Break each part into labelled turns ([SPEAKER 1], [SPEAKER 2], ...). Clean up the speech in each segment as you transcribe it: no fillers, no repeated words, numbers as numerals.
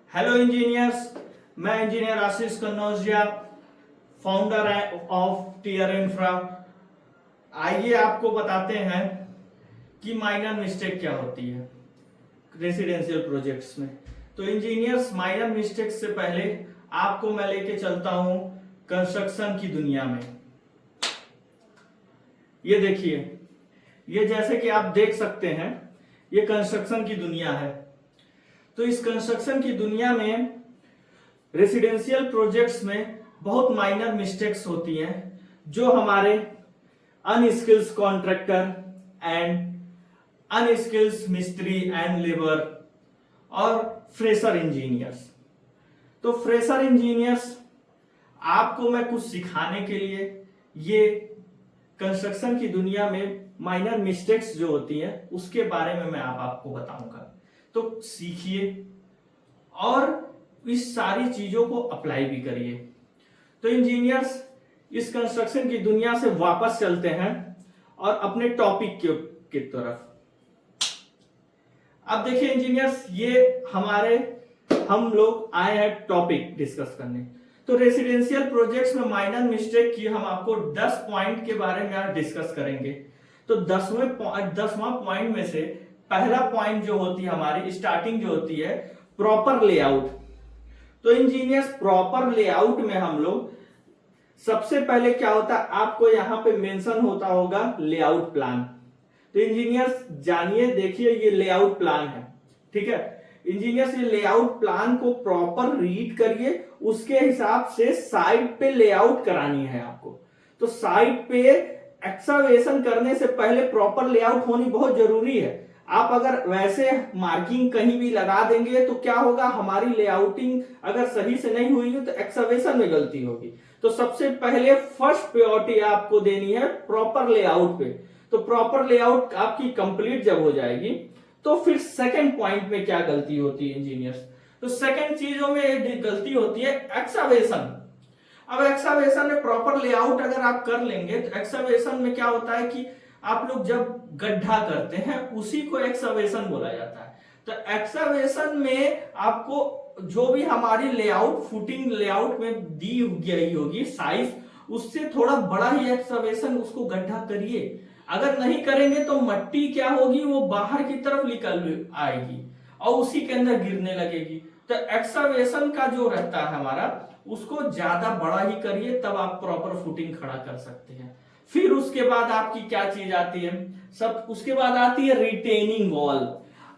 [SPEAKER 1] Hello engineers, मैं engineer Ashish Kannaujia, founder of Tier Infra. आइए आपको बताते हैं कि माइनर मिस्टेक क्या होती है रेसिडेंशियल प्रोजेक्ट्स में। तो इंजीनियर्स, माइनर मिस्टेक से पहले आपको मैं लेके चलता हूं कंस्ट्रक्शन की दुनिया में। ये देखिए, ये जैसे कि आप देख सकते हैं, ये कंस्ट्रक्शन की दुनिया है। तो इस कंस्ट्रक्शन की दुनिया में रेसिडेंशियल प्रोजेक्ट्स में बहुत माइनर मिस्टेक्स होती हैं जो हमारे अनस्किल्स कॉन्ट्रैक्टर एंड अनस्किल्स मिस्त्री एंड लेबर और फ्रेशर इंजीनियर्स। तो फ्रेशर इंजीनियर्स, आपको मैं कुछ सिखाने के लिए ये कंस्ट्रक्शन की दुनिया में माइनर मिस्टेक्स जो होती हैं उसके बारे में मैं आपको बताऊंगा। तो सीखिए और इस सारी चीजों को अप्लाई भी करिए। तो इंजीनियर्स, इस कंस्ट्रक्शन की दुनिया से वापस चलते हैं और अपने टॉपिक की तरफ। अब देखिए इंजीनियर्स, ये हम लोग आए हैं टॉपिक डिस्कस करने। तो रेसिडेंशियल प्रोजेक्ट्स में माइनर मिस्टेक की हम आपको 10 पॉइंट के बारे में आज डिस्कस करेंगे। तो 10वां पॉइंट में से पहला पॉइंट जो होती है हमारी स्टार्टिंग जो होती है प्रॉपर लेआउट। तो इंजीनियर्स, प्रॉपर लेआउट में हम लोग सबसे पहले क्या होता है, आपको यहां पे मेंशन होता होगा लेआउट प्लान। तो इंजीनियर्स जानिए, देखिए ये लेआउट प्लान है, ठीक है इंजीनियर्स। ये लेआउट प्लान को प्रॉपर रीड करिए, उसके हिसाब से साइट पे लेआउट करानी है आपको। तो साइट पे एक्सकवेशन करने से पहले प्रॉपर लेआउट होनी बहुत जरूरी है। आप अगर वैसे मार्किंग कहीं भी लगा देंगे तो क्या होगा, हमारी लेआउटिंग अगर सही से नहीं हुई है तो एक्सकवेशन में गलती होगी। तो सबसे पहले फर्स्ट प्रायोरिटी आपको देनी है प्रॉपर लेआउट पे। तो प्रॉपर लेआउट आपकी कंप्लीट जब हो जाएगी तो फिर सेकंड पॉइंट में क्या गलती होती है इंजीनियर्स, तो सेकंड चीजों में गलती होती है एक्सकवेशन। अब एक्सकवेशन में प्रॉपर लेआउट अगर आप कर लेंगे तो एक्सकवेशन में क्या होता है कि आप लोग जब गड्ढा करते हैं उसी को एक्सकवेशन बोला जाता है। तो एक्सकवेशन में आपको जो भी हमारी लेआउट फुटिंग लेआउट में दी गई होगी साइज, उससे थोड़ा बड़ा ही एक्सकवेशन उसको गड्ढा करिए। अगर नहीं करेंगे तो मट्टी क्या होगी, वो बाहर की तरफ निकल आएगी और उसी के अंदर गिरने लगेगी। तो एक्सकवेशन का जो रहता है हमारा, उसको ज्यादा बड़ा ही करिए, तब आप प्रॉपर फुटिंग खड़ा कर सकते हैं। फिर उसके बाद आपकी क्या चीज आती है, उसके बाद आती है रिटेनिंग वॉल।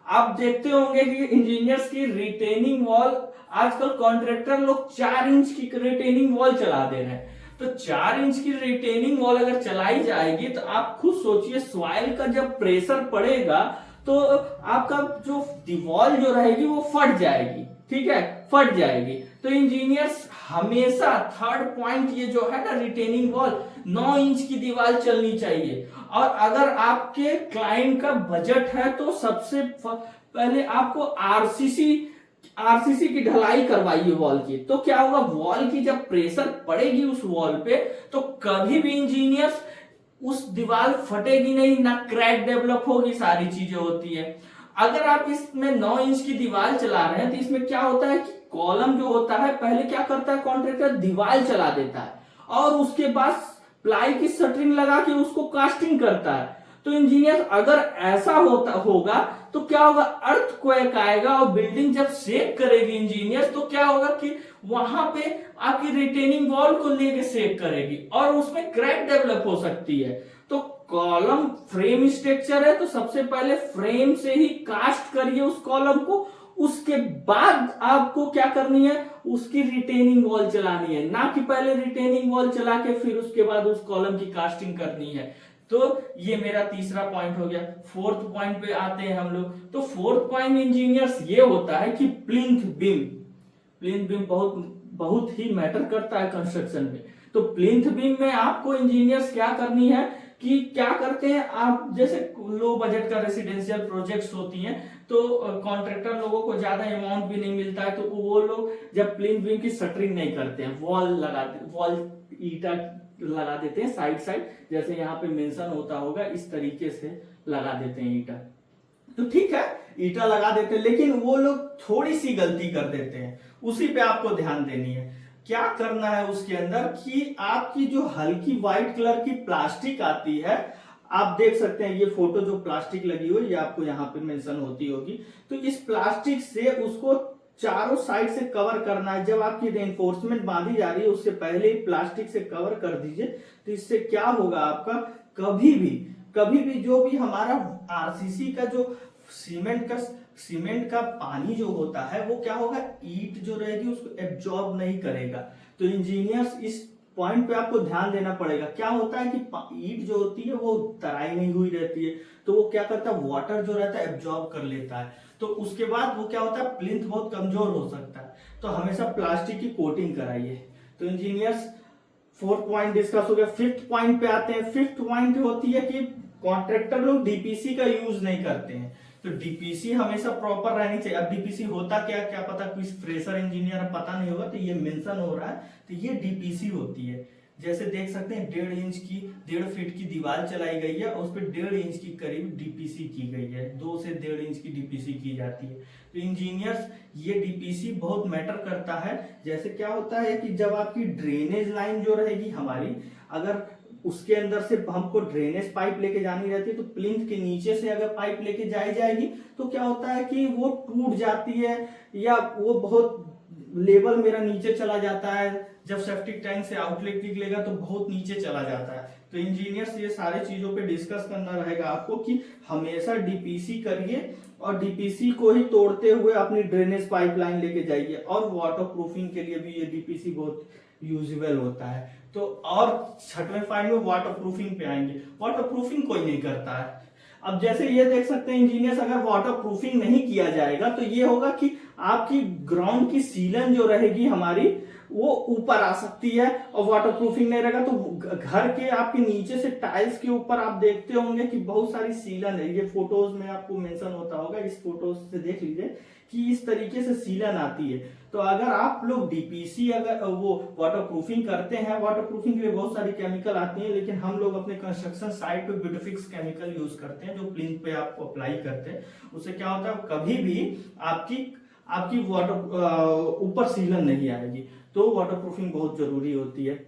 [SPEAKER 1] आप देखते होंगे कि इंजीनियर्स की रिटेनिंग वॉल, आजकल कॉन्ट्रैक्टर लोग 4 इंच की रिटेनिंग वॉल चला दे रहे हैं। तो 4 इंच की रिटेनिंग वॉल अगर चलाई जाएगी तो आप खुद सोचिए, सॉइल का जब प्रेशर पड़ेगा तो आपका जो दीवार जो रहेगी वो फट जाएगी, ठीक है, फट जाएगी। तो इंजीनियर्स हमेशा थर्ड पॉइंट ये जो है ना रिटेनिंग वॉल, 9 इंच की दीवार चलनी चाहिए। और अगर आपके क्लाइंट का बजट है तो सबसे पहले आपको आरसीसी की ढलाई करवाइए वॉल की। तो क्या होगा, वॉल की जब प्रेशर पड़ेगी उस वॉल पे तो कभी भी इंजीनियर्स उस दीवार फटेगी नहीं, ना क्रैक डेवलप होगी, सारी चीजें होती है। अगर आप इसमें 9 इंच की दीवार चला रहे हैं तो इसमें क्या होता है कि कॉलम जो होता है पहले क्या करता है कॉन्ट्रैक्टर, दीवार चला देता है और उसके बाद प्लाई की शटरिंग लगा के उसको कास्टिंग करता है। तो इंजीनियर अगर ऐसा होगा तो क्या होगा, अर्थक्वेक आएगा और बिल्डिंग जब शेक करेगी इंजीनियर, तो क्या होगा कि वहां पे आपकी रिटेनिंग वॉल को लेके शेक करेगी और उसमें क्रैक डेवलप हो सकती है। तो कॉलम फ्रेम स्ट्रक्चर है तो सबसे पहले फ्रेम से ही कास्ट करिए उस कॉलम को, उसके बाद आपको क्या करनी है, उसकी रिटेनिंग वॉल चलानी है, ना कि पहले रिटेनिंग वॉल चला के फिर उसके बाद उस कॉलम की कास्टिंग करनी है। तो ये मेरा तीसरा पॉइंट हो गया। फोर्थ पॉइंट पे आते हैं हम लोग। तो फोर्थ पॉइंट इंजीनियर्स ये होता है कि प्लिंथ बीम बहुत ही मैटर करता है कंस्ट्रक्शन में। तो प्लिंथ बीम में आपको इंजीनियर्स क्या करनी है कि क्या करते हैं आप, जैसे लो बजट का रेसिडेंशियल प्रोजेक्ट्स होती हैं तो कॉन्ट्रैक्टर लोगों को ज्यादा अमाउंट भी नहीं मिलता है, तो वो लोग जब प्लिंथ बीम की शटरिंग नहीं करते हैं, वॉल ईटा लगा देते हैं साइड, जैसे यहाँ पे मेंशन होता होगा इस तरीके से लगा देते हैं ईटा। तो ठीक है, ईटा लगा देते हैं, लेकिन वो लोग थोड़ी सी गलती कर देते हैं, उसी पे आपको ध्यान देनी है। क्या करना है उसके अंदर कि आपकी जो हल्की व्हाइट कलर की प्लास्टिक आती है, आप देख सकते हैं ये फोटो जो प्लास्टिक लगी हुई ये आपको यहाँ पे मेंशन होती होगी। तो इस प्लास्टिक से उसको चारों साइड से कवर करना है। जब आपकी रेनफोर्समेंट बांधी जा रही है उससे पहले ही प्लास्टिक से कवर कर दीजिए। तो इससे क्या होगा, आपका कभी भी जो भी हमारा आरसीसी का जो सीमेंट का पानी जो होता है वो क्या होगा, ईट जो रहेगी उसको एब्जॉर्ब नहीं करेगा। तो इंजीनियर्स इस पॉइंट पे आपको ध्यान देना पड़ेगा। क्या होता है कि ईट जो होती है वो तराई नहीं हुई रहती है, तो वो क्या करता है, वाटर जो रहता है एब्जॉर्ब कर लेता है। तो उसके बाद वो क्या होता है, प्लिंथ बहुत कमजोर हो सकता है। तो हमेशा प्लास्टिक की कोटिंग कराइए। तो इंजीनियर्स 4th पॉइंट डिस्कस हो गया। 5th पॉइंट पे आते हैं। 5th पॉइंट होती है कि कॉन्ट्रैक्टर लोग डीपीसी का यूज नहीं करते हैं। तो डीपीसी हमेशा प्रॉपर रहनी चाहिए। अब डीपीसी होता क्या पता कोई फ्रेशर इंजीनियर पता नहीं होगा, तो ये मेंशन हो रहा है। तो ये डीपीसी होती है। जैसे देख सकते हैं 1.5 फीट की दीवार चलाई गई है और उस पर 1.5 इंच की करीब डीपीसी की गई है। 2 से 1.5 इंच की डीपीसी की जाती है। तो इंजीनियर्स ये डीपीसी बहुत मैटर करता है। जैसे क्या होता है कि जब आपकी ड्रेनेज लाइन जो रहेगी हमारी, अगर उसके अंदर से हमको ड्रेनेज पाइप लेके जानी रहती है, तो प्लिंथ के नीचे से अगर पाइप लेके जाएगी तो क्या होता है कि वो टूट जाती है या वो बहुत लेवल मेरा नीचे चला जाता है। जब सेप्टिक टैंक से आउटलेट निकलेगा तो बहुत नीचे चला जाता है। तो इंजीनियर्स ये सारे चीजों पे डिस्कस करना रहेगा आपको कि हमेशा डीपीसी करिए और डीपीसी को ही तोड़ते हुए अपनी ड्रेनेज पाइपलाइन लेके जाइए। और वाटर प्रूफिंग के लिए भी ये डीपीसी बहुत यूजेबल होता है। तो और 6वें पॉइंट में वाटर प्रूफिंग पे आएंगे। वाटर प्रूफिंग कोई नहीं करता है। अब जैसे ये देख सकते हैं इंजीनियर्स, अगर वाटर प्रूफिंग नहीं किया जाएगा तो ये होगा कि आपकी ग्राउंड की सीलन जो रहेगी हमारी वो ऊपर आ सकती है। और वाटर प्रूफिंग नहीं रहेगा तो घर के आपके नीचे से टाइल्स के ऊपर आप देखते होंगे कि बहुत सारी सीलन है। ये फोटोज में आपको मेंशन होता होगा, इस फोटोज से देख लीजिए कि इस तरीके से सीलन आती है। तो अगर आप लोग डीपीसी अगर वो वाटर प्रूफिंग करते हैं, वाटर प्रूफिंग के लिए बहुत सारी केमिकल आती हैं, लेकिन हम लोग अपने कंस्ट्रक्शन साइट पे ब्यूटिफिक्स केमिकल यूज करते हैं जो प्लिंथ पे आपको अप्लाई करते हैं। उससे क्या होता है, कभी भी आपकी वाटर ऊपर सीलन नहीं आएगी। तो वाटर प्रूफिंग बहुत जरूरी होती है।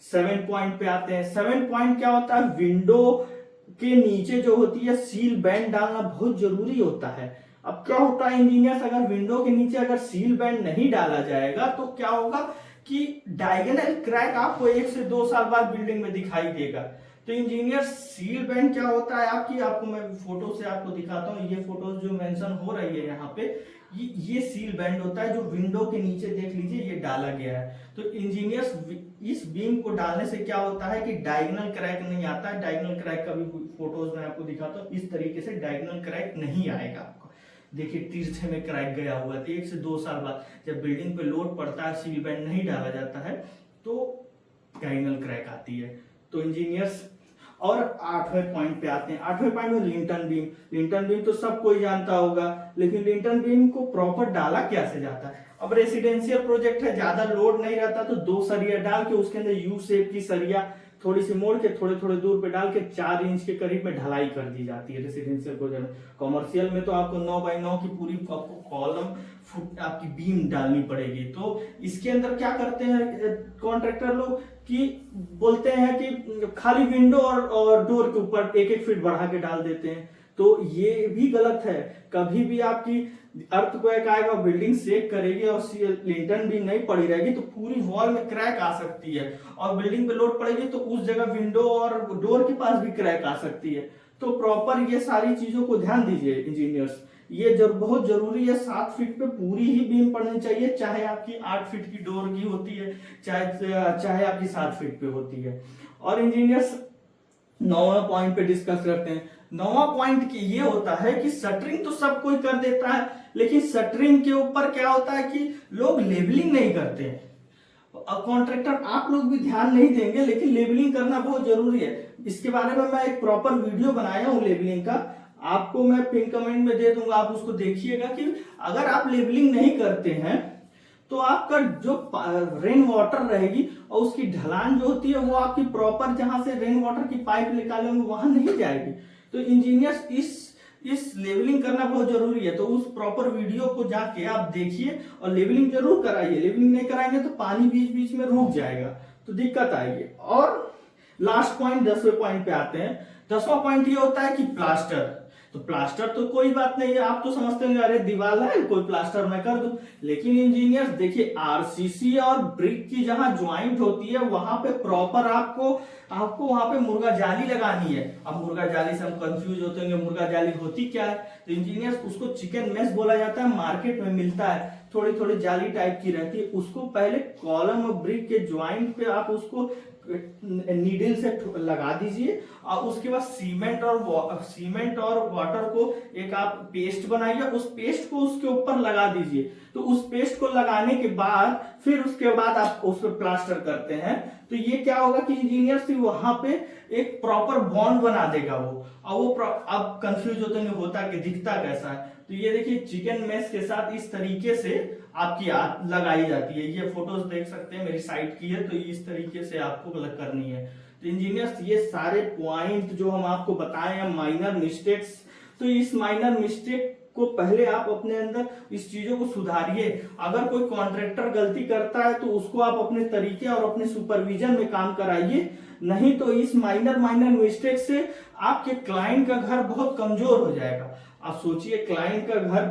[SPEAKER 1] 7 पॉइंट पे आते हैं। 7 पॉइंट क्या होता है, विंडो के नीचे जो होती है सील बैंड डालना बहुत जरूरी होता है। अब क्या होता है इंजीनियर्स, अगर विंडो के नीचे अगर सील बैंड नहीं डाला जाएगा तो क्या होगा कि डायगोनल क्रैक आपको 1 से 2 साल बाद बिल्डिंग में दिखाई देगा। तो इंजीनियर सील बैंड क्या होता है आपको मैं फोटो से आपको दिखाता हूँ। ये फोटोज जो मेंशन हो रही है यहाँ पे, ये सील बैंड होता है जो विंडो के नीचे देख लीजिए ये डाला गया है। तो इंजीनियर्स इस बीम को डालने से क्या होता है कि डायगोनल क्रैक नहीं आता है। डायगोनल क्रैक का भी फोटोज में आपको दिखाता हूँ। इस तरीके से डायगोनल क्रैक नहीं आएगा आपको। देखिए तिरछे में क्रैक गया हुआ है। तो 1 से 2 साल बाद जब बिल्डिंग पे लोड पड़ता है, सील बैंड नहीं डाला जाता है तो डायगोनल क्रैक आती है। तो इंजीनियर्स और 8वें पॉइंट पे आते हैं। 8वें पॉइंट में लिंटन बीम। लिंटन बीम तो सब कोई जानता होगा, लेकिन लिंटन बीम को प्रॉपर डाला कैसे जाता है। अब रेसिडेंशियल प्रोजेक्ट है, ज्यादा लोड नहीं रहता तो 2 सरिया डाल के उसके अंदर यू शेप की सरिया थोड़ी सी मोड़ के थोड़े थोड़े दूर पे डाल के 4 इंच के करीब में ढलाई कर दी जाती है रेसिडेंशियल प्रोजेक्ट में। कॉमर्शियल में तो आपको 9 बाई 9 की पूरी आपको कॉलम फुट आपकी बीम डालनी पड़ेगी। तो इसके अंदर क्या करते हैं कॉन्ट्रैक्टर लोग कि बोलते हैं कि खाली विंडो और डोर के ऊपर 1-1 फीट बढ़ा के डाल देते हैं। तो ये भी गलत है। कभी भी आपकी अर्थक्वेक आएगा, बिल्डिंग शेक करेगी और लिंटन भी नहीं पड़ी रहेगी तो पूरी वॉल में क्रैक आ सकती है। और बिल्डिंग पे लोड पड़ेगी तो उस जगह विंडो और डोर के पास भी क्रैक आ सकती है। तो प्रॉपर ये सारी चीजों को ध्यान दीजिए इंजीनियर्स। ये बहुत जरूरी है। 7 फीट पे पूरी ही बीम पड़नी चाहिए, चाहे आपकी 8 फीट की डोर की होती है, चाहे आपकी 7 फीट पे होती है। और इंजीनियर्स 9वां पॉइंट पे डिस्कस करते हैं। 9वां पॉइंट ये होता है कि शटरिंग तो सब कोई कर देता है, लेकिन शटरिंग के ऊपर क्या होता है कि लोग लेबलिंग नहीं करते हैं। कॉन्ट्रैक्टर आप लोग भी ध्यान नहीं देंगे, लेकिन लेबलिंग करना बहुत जरूरी है। इसके बारे में मैं एक प्रॉपर वीडियो बनाया हूं लेबलिंग का, आपको मैं पिन कमेंट में दे दूंगा, आप उसको देखिएगा कि अगर आप लेबलिंग नहीं करते हैं तो आपका जो रेन वाटर रहेगी और उसकी ढलान जो होती है वो आपकी प्रॉपर जहां से रेन वाटर की पाइप निकालेंगे वहां नहीं जाएगी। तो इंजीनियर्स इस इस लेवलिंग करना बहुत जरूरी है। तो उस प्रॉपर वीडियो को जाके आप देखिए और लेवलिंग जरूर कराइए। लेवलिंग नहीं कराएंगे तो पानी बीच बीच में रुक जाएगा तो दिक्कत आएगी। और लास्ट पॉइंट 10वें पॉइंट पे आते हैं। 10वां पॉइंट ये होता है कि प्लास्टर। तो प्लास्टर तो कोई बात नहीं है, आप तो समझते हैं अरे दीवार है कोई प्लास्टर मैं कर दूं, लेकिन इंजीनियर्स देखिए आरसीसी और ब्रिक की जहां ज्वाइंट होती है वहां पे प्रॉपर आपको वहां पे मुर्गा जाली लगानी है। अब मुर्गा जाली से हम कंफ्यूज होते हैं, मुर्गा जाली होती क्या है? तो इंजीनियर्स उसको चिकन मेश बोला जाता है, मार्केट में मिलता है, थोड़ी थोड़ी जाली टाइप की रहती है। उसको पहले कॉलम और ब्रिक के ज्वाइंट पे आप उसको नीडल से लगा दीजिए और उसके बाद सीमेंट और वाटर को एक आप पेस्ट बनाइए, उस पेस्ट को उसके ऊपर लगा दीजिए। तो उस पेस्ट को लगाने के बाद फिर उसके बाद आप उस पर प्लास्टर करते हैं तो ये क्या होगा कि इंजीनियर वहां पे एक प्रॉपर बॉन्ड बना देगा वो। और वो अब कंफ्यूज होते हैं होता कि दिखता कैसा है। तो ये देखिए चिकन मेश के साथ इस तरीके से आपकी आग लगाई जाती है। ये फोटोज देख सकते हैं मेरी साइट की है, तो इस तरीके से आपको करनी है। तो इंजीनियर्स ये सारे पॉइंट जो हम आपको बताए हैं माइनर मिस्टेक्स, तो इस माइनर मिस्टेक को पहले आप अपने अंदर इस चीजों को सुधारिए। अगर कोई कॉन्ट्रैक्टर गलती करता है तो उसको आप अपने तरीके और अपने सुपरविजन में काम कराइए, नहीं तो इस माइनर मिस्टेक से आपके क्लाइंट का घर बहुत कमजोर हो जाएगा। आप सोचिए क्लाइंट का घर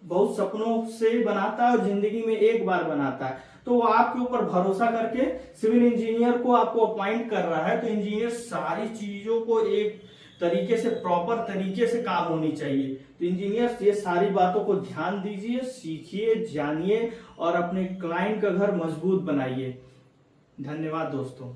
[SPEAKER 1] बहुत सपनों से बनाता है और जिंदगी में एक बार बनाता है, तो वो आपके ऊपर भरोसा करके सिविल इंजीनियर को आपको अपॉइंट कर रहा है। तो इंजीनियर सारी चीजों को एक तरीके से प्रॉपर तरीके से काम होनी चाहिए। तो इंजीनियर्स ये सारी बातों को ध्यान दीजिए, सीखिए, जानिए और अपने क्लाइंट का घर मजबूत बनाइए। धन्यवाद दोस्तों।